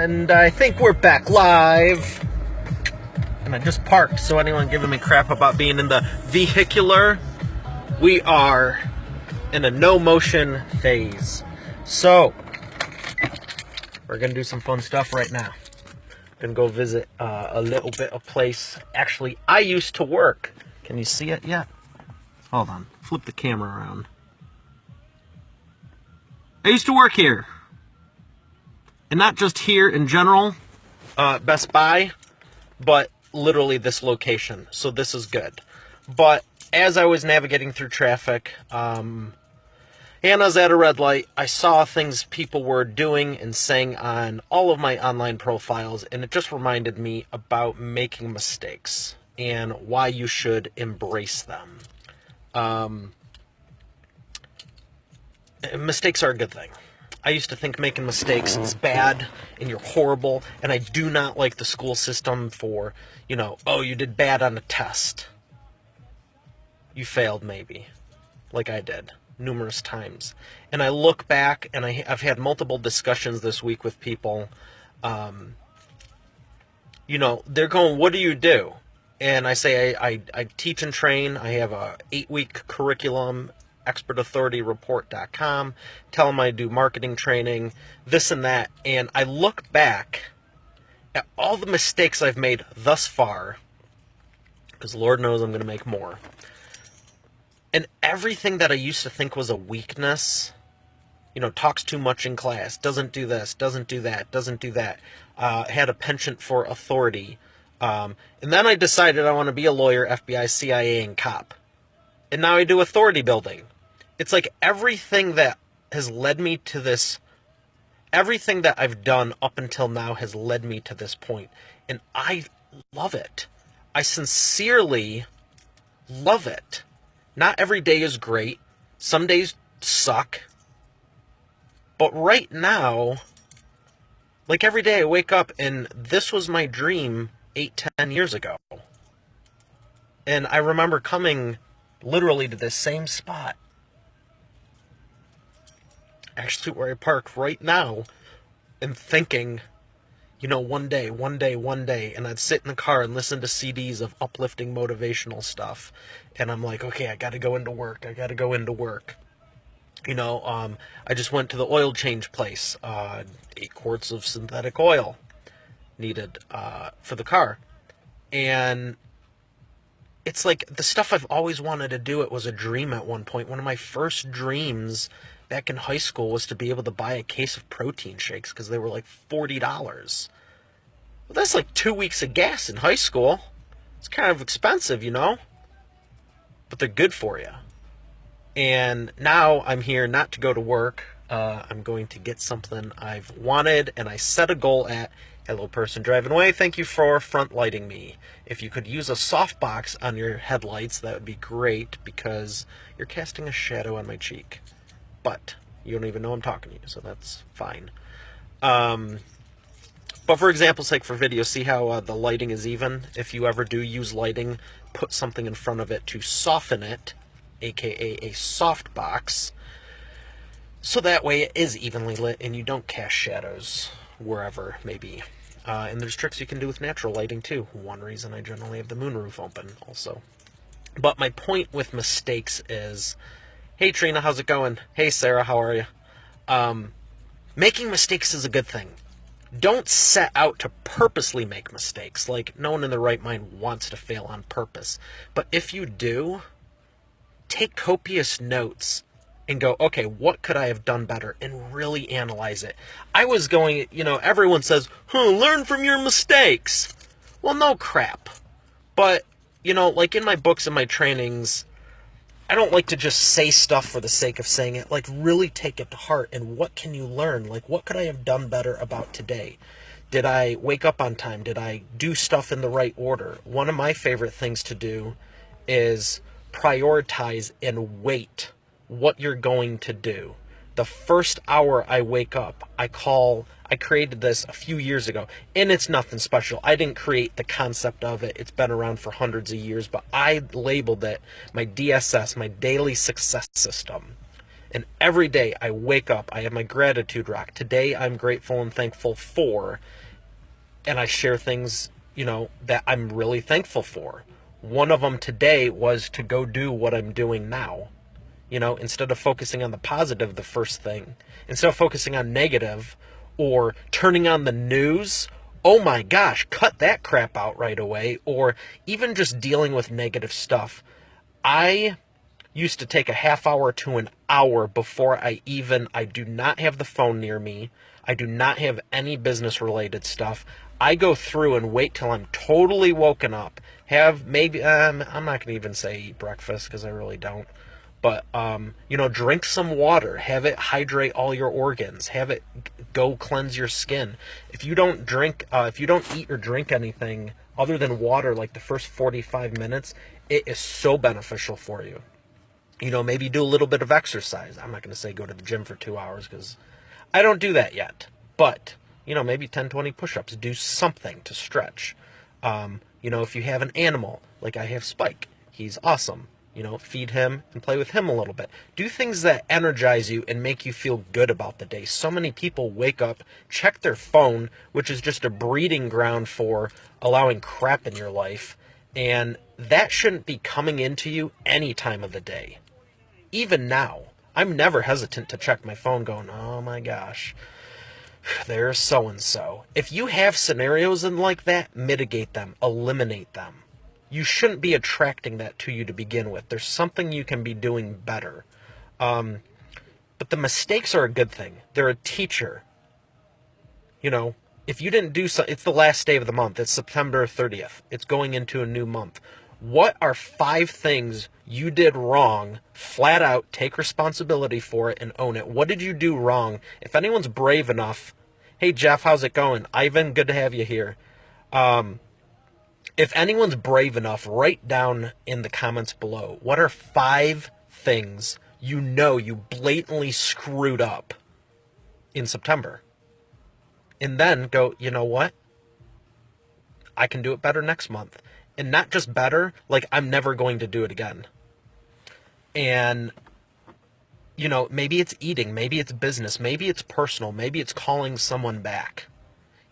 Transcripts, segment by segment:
And I think we're back live. And I just parked, so anyone giving me crap about being in the vehicular, we are in a no motion phase. So, we're going to do some fun stuff right now. Going to go visit a little bit of place. Actually, I used to work. Can you see it yet? Hold on. Flip the camera around. I used to work here. And not just here in general, Best Buy, but literally this location. So this is good. But as I was navigating through traffic, and I was at a red light, I saw things people were doing and saying on all of my online profiles, and it just reminded me about making mistakes and why you should embrace them. Mistakes are a good thing. I used to think making mistakes is bad and you're horrible, and I do not like the school system for, oh, you did bad on a test. You failed maybe, like I did, numerous times. And I look back, and I've had multiple discussions this week with people, they're going, what do you do? And I say, I teach and train. I have a 8-week curriculum, expertauthorityreport.com, tell them I do marketing training, this and that, and I look back at all the mistakes I've made thus far, because Lord knows I'm going to make more, and everything that I used to think was a weakness, talks too much in class, doesn't do this, doesn't do that, doesn't do that, had a penchant for authority, and then I decided I want to be a lawyer, FBI, CIA, and cop, and now I do authority building. It's like everything that has led me to this, everything that I've done up until now has led me to this point. And I love it. I sincerely love it. Not every day is great. Some days suck. But right now, like every day I wake up and this was my dream 8-10 years ago. And I remember coming literally to this same spot, actually where I park right now, and thinking, one day, and I'd sit in the car and listen to CDs of uplifting motivational stuff, and I'm like, okay, I gotta go into work, I just went to the oil change place, 8 quarts of synthetic oil needed for the car, and it's like the stuff I've always wanted to do. It was a dream at one point. One of my first dreams back in high school was to be able to buy a case of protein shakes because they were like $40. Well, that's like 2 weeks of gas in high school. It's kind of expensive, but they're good for you. And now I'm here not to go to work. I'm going to get something I've wanted, and I set a goal at, hello person driving away, thank you for front lighting me. If you could use a softbox on your headlights, that would be great, because you're casting a shadow on my cheek. But you don't even know I'm talking to you, so that's fine. But for example's sake, for video, see how the lighting is even? If you ever do use lighting, put something in front of it to soften it, aka a softbox, so that way it is evenly lit and you don't cast shadows wherever it may be. And there's tricks you can do with natural lighting too. One reason I generally have the moonroof open also. But my point with mistakes is, hey Trina, how's it going? Hey Sarah, how are you? Making mistakes is a good thing. Don't set out to purposely make mistakes. Like, no one in their right mind wants to fail on purpose. But if you do, take copious notes and go, okay, what could I have done better? And really analyze it. I was going, everyone says, learn from your mistakes. Well, no crap. But, like in my books and my trainings, I don't like to just say stuff for the sake of saying it. Like, really take it to heart. And what can you learn? Like, what could I have done better about today? Did I wake up on time? Did I do stuff in the right order? One of my favorite things to do is prioritize and weight what you're going to do. The first hour I wake up, I created this a few years ago, and it's nothing special. I didn't create the concept of it. It's been around for hundreds of years, but I labeled it my DSS, my daily success system. And every day I wake up, I have my gratitude rock. Today I'm grateful and thankful for, and I share things, that I'm really thankful for. One of them today was to go do what I'm doing now. Instead of focusing on the positive, the first thing, instead of focusing on negative or turning on the news, oh my gosh, cut that crap out right away, or even just dealing with negative stuff. I used to take a half hour to an hour before I do not have the phone near me. I do not have any business related stuff. I go through and wait till I'm totally woken up. Have maybe, I'm not going to even say eat breakfast because I really don't. But, drink some water. Have it hydrate all your organs. Have it go cleanse your skin. If you don't eat or drink anything other than water like the first 45 minutes, it is so beneficial for you. Maybe do a little bit of exercise. I'm not going to say go to the gym for 2 hours because I don't do that yet. But, maybe 10, 20 push-ups. Do something to stretch. If you have an animal, like I have Spike, he's awesome. Feed him and play with him a little bit. Do things that energize you and make you feel good about the day. So many people wake up, check their phone, which is just a breeding ground for allowing crap in your life. And that shouldn't be coming into you any time of the day. Even now, I'm never hesitant to check my phone going, oh my gosh, there's so-and-so. If you have scenarios like that, mitigate them, eliminate them. You shouldn't be attracting that to you to begin with. There's something you can be doing better. But the mistakes are a good thing. They're a teacher. If you didn't do so, it's the last day of the month. It's September 30th. It's going into a new month. What are 5 things you did wrong? Flat out, take responsibility for it and own it. What did you do wrong? If anyone's brave enough, hey Jeff, how's it going? Ivan, good to have you here. If anyone's brave enough, write down in the comments below, what are 5 things you blatantly screwed up in September? And then go, you know what? I can do it better next month. And not just better, like I'm never going to do it again. And, maybe it's eating, maybe it's business, maybe it's personal, maybe it's calling someone back.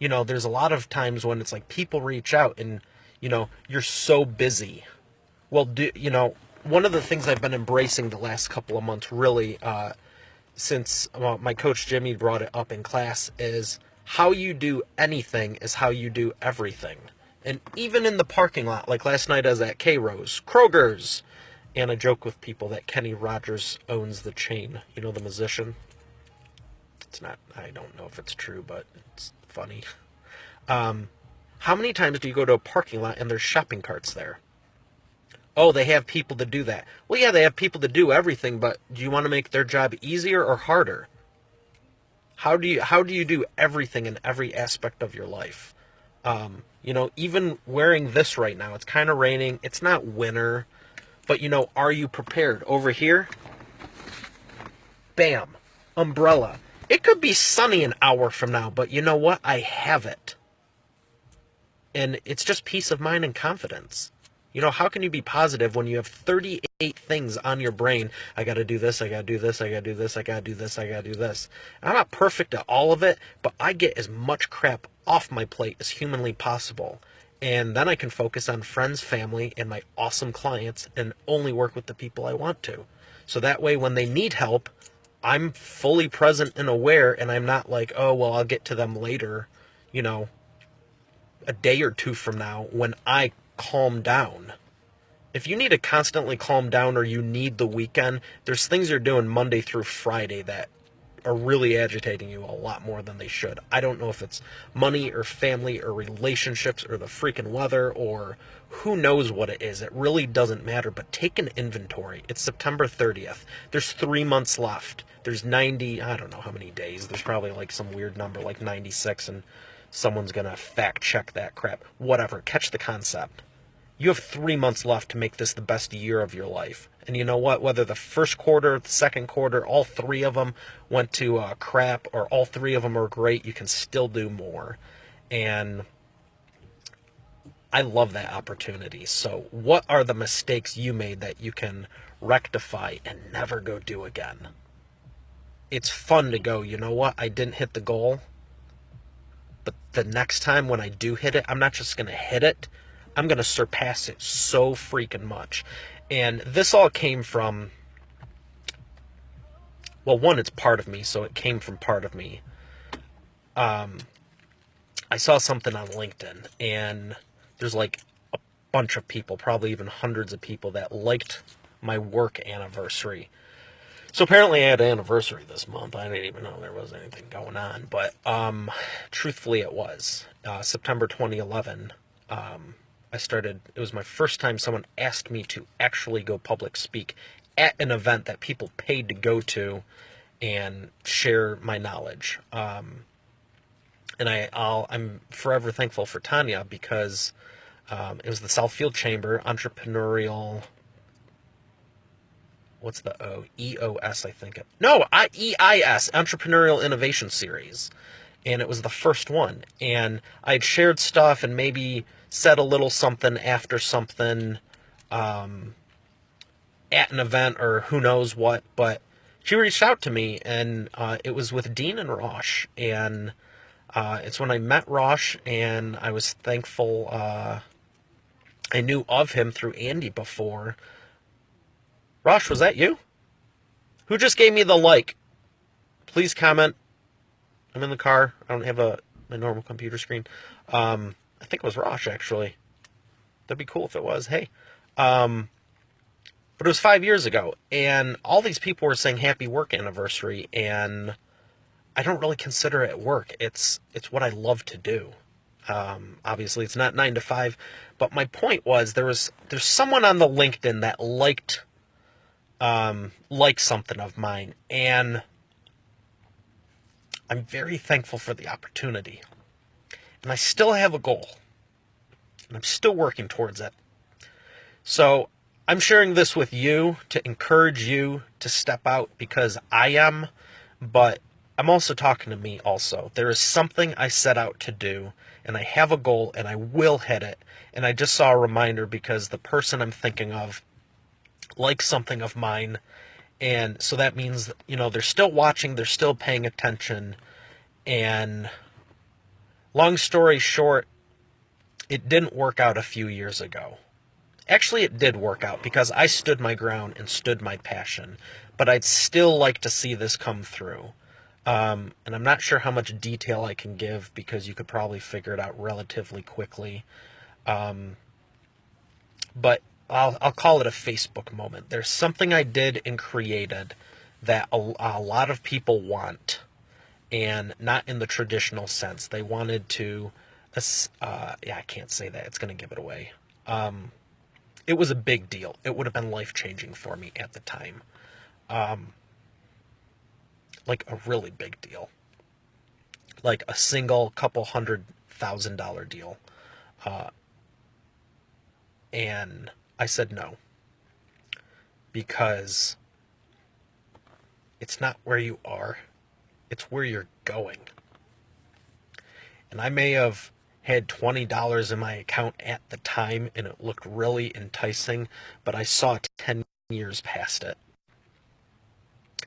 There's a lot of times when it's like people reach out and, you're so busy. Well, one of the things I've been embracing the last couple of months really, since my coach Jimmy brought it up in class, is how you do anything is how you do everything. And even in the parking lot, like last night I was at K-Rose, Kroger's, and I joke with people that Kenny Rogers owns the chain, the musician. It's not, I don't know if it's true, but it's funny. How many times do you go to a parking lot and there's shopping carts there? Oh, they have people to do that. Well, yeah, they have people to do everything, but do you want to make their job easier or harder? How do you do everything in every aspect of your life? Even wearing this right now, it's kind of raining. It's not winter, but are you prepared? Over here, bam, umbrella. It could be sunny an hour from now, but you know what? I have it. And it's just peace of mind and confidence. How can you be positive when you have 38 things on your brain? I got to do this, I got to do this, I got to do this, I got to do this, I got to do this. And I'm not perfect at all of it, but I get as much crap off my plate as humanly possible. And then I can focus on friends, family, and my awesome clients and only work with the people I want to. So that way when they need help, I'm fully present and aware, and I'm not like, oh, well, I'll get to them later, a day or two from now when I calm down. If you need to constantly calm down or you need the weekend, there's things you're doing Monday through Friday that are really agitating you a lot more than they should. I don't know if it's money or family or relationships or the freaking weather or who knows what it is. It really doesn't matter, but take an inventory. It's September 30th. There's 3 months left. There's 90, I don't know how many days. There's probably like some weird number like 96, and someone's going to fact check that crap. Whatever. Catch the concept. You have 3 months left to make this the best year of your life. And you know what? Whether the first quarter, the second quarter, all 3 of them went to crap, or all 3 of them are great, you can still do more. And I love that opportunity. So what are the mistakes you made that you can rectify and never go do again? it's fun to go, you know what, I didn't hit the goal, but the next time when I do hit it, I'm not just going to hit it, I'm going to surpass it so freaking much. And this all came from, well, one, it's part of me, so it came from part of me. I saw something on LinkedIn, and there's like a bunch of people, probably even hundreds of people, that liked my work anniversary. So apparently I had an anniversary this month. I didn't even know there was anything going on, but truthfully it was. September 2011, I started, it was my first time someone asked me to actually go public speak at an event that people paid to go to and share my knowledge. And I'm forever thankful for Tanya, because it was the Southfield Chamber Entrepreneurial, what's the O? EOS, I think. No, EIS, Entrepreneurial Innovation Series. And it was the first one. And I had shared stuff and maybe said a little something after something at an event or who knows what. But she reached out to me, and it was with Dean and Rosh. And it's when I met Rosh, and I was thankful. I knew of him through Andy before. Rosh, was that you? Who just gave me the like? Please comment. I'm in the car. I don't have my normal computer screen. I think it was Rosh, actually. That'd be cool if it was. Hey. But it was 5 years ago, and all these people were saying happy work anniversary, and I don't really consider it work. It's what I love to do. Obviously, it's not 9 to 5, but my point was there's someone on the LinkedIn that liked something of mine, and I'm very thankful for the opportunity. And I still have a goal, and I'm still working towards it. So I'm sharing this with you to encourage you to step out, because I am, but I'm also talking to me also. There is something I set out to do, and I have a goal, and I will hit it. And I just saw a reminder because the person I'm thinking of likes something of mine. And so that means, they're still watching, they're still paying attention. And long story short, it didn't work out a few years ago. Actually, it did work out because I stood my ground and stood my passion. But I'd still like to see this come through. And I'm not sure how much detail I can give, because you could probably figure it out relatively quickly. But I'll call it a Facebook moment. There's something I did and created that a lot of people want, and not in the traditional sense. They wanted to, I can't say that. It's going to give it away. It was a big deal. It would have been life-changing for me at the time. Like a really big deal. Like a single couple $100,000 deal. And I said no. Because it's not where you are. It's where you're going. And I may have had $20 in my account at the time, and it looked really enticing, but I saw 10 years past it.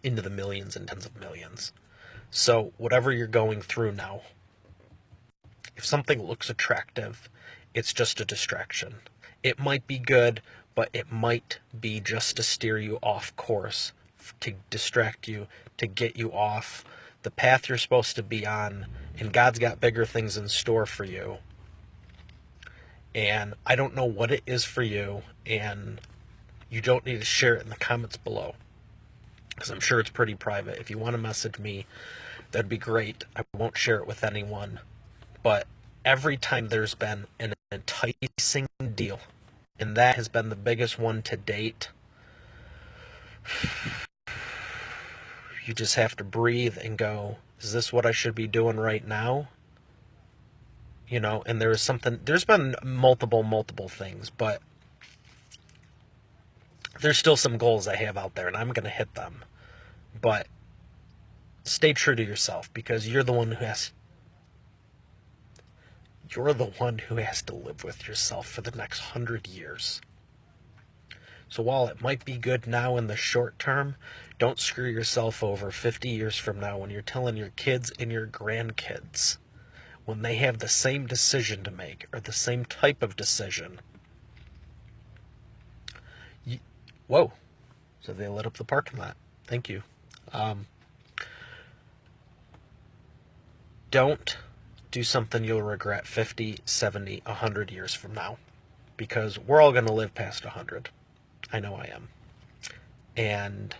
Into the millions and tens of millions. So whatever you're going through now, if something looks attractive, it's just a distraction. It might be good, but it might be just to steer you off course, to distract you, to get you off the path you're supposed to be on, and God's got bigger things in store for you. And I don't know what it is for you, and you don't need to share it in the comments below, because I'm sure it's pretty private. If you want to message me, that'd be great. I won't share it with anyone. But every time there's been an enticing deal, and that has been the biggest one to date, you just have to breathe and go, is this what I should be doing right now? And there's been multiple things, but there's still some goals I have out there, and I'm going to hit them. But stay true to yourself, because you're the one who has to live with yourself for the next 100 years. So while it might be good now in the short term, don't screw yourself over 50 years from now when you're telling your kids and your grandkids, when they have the same decision to make or the same type of decision. Whoa. So they lit up the parking lot. Thank you. Don't do something you'll regret 50, 70, 100 years from now. Because we're all going to live past 100. I know I am. And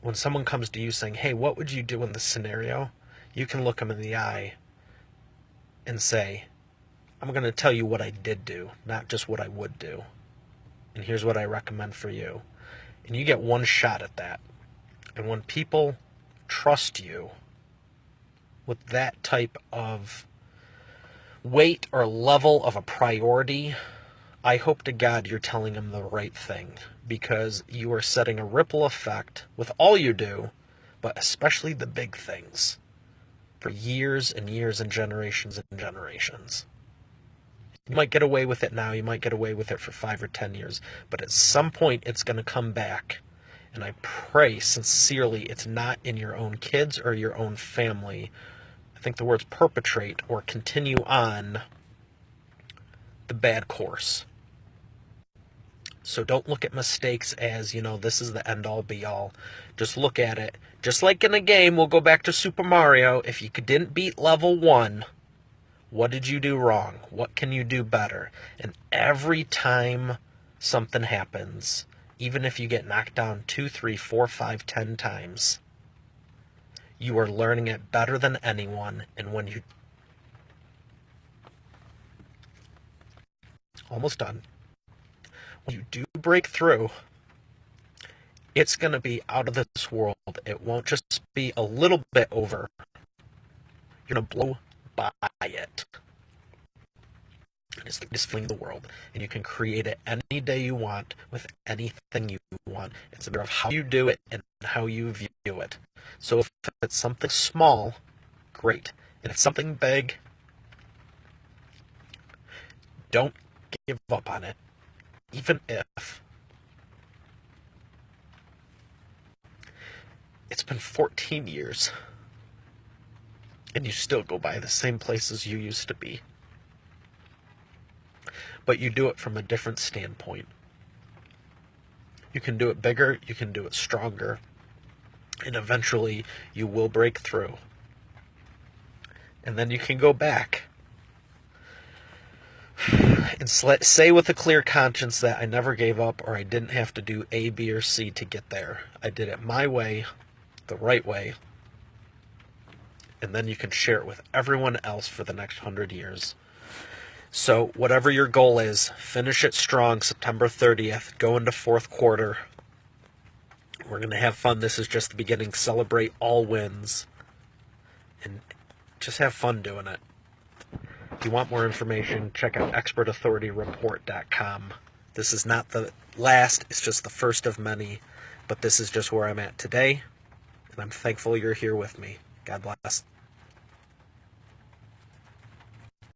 when someone comes to you saying, hey, what would you do in this scenario? You can look them in the eye and say, I'm going to tell you what I did do, not just what I would do. And here's what I recommend for you. And you get one shot at that. And when people trust you with that type of weight or level of a priority, I hope to God you're telling them the right thing, because you are setting a ripple effect with all you do, but especially the big things, for years and years and generations and generations. You might get away with it now, you might get away with it for 5 or 10 years, but at some point it's going to come back. And I pray sincerely it's not in your own kids or your own family. I think the words perpetrate or continue on the bad course. So don't look at mistakes as, this is the end-all be-all. Just look at it. Just like in a game, we'll go back to Super Mario. If you didn't beat level 1, what did you do wrong? What can you do better? And every time something happens, even if you get knocked down 2, 3, 4, 5, 10 times, you are learning it better than anyone. And when you... Almost done. When you do break through, it's going to be out of this world. It won't just be a little bit over. You're going to blow by it. It's like just fling the world. And you can create it any day you want with anything you want. It's a matter of how you do it and how you view it. So if it's something small, great. And if it's something big, don't give up on it. Even if it's been 14 years and you still go by the same places you used to be. But you do it from a different standpoint. You can do it bigger, you can do it stronger, and eventually you will break through. And then you can go back and say with a clear conscience that I never gave up or I didn't have to do A, B, or C to get there. I did it my way, the right way. And then you can share it with everyone else for the next 100 years. So whatever your goal is, finish it strong September 30th. Go into fourth quarter. We're going to have fun. This is just the beginning. Celebrate all wins. And just have fun doing it. If you want more information, check out expertauthorityreport.com. This is not the last, it's just the first of many, but this is just where I'm at today, and I'm thankful you're here with me. God bless.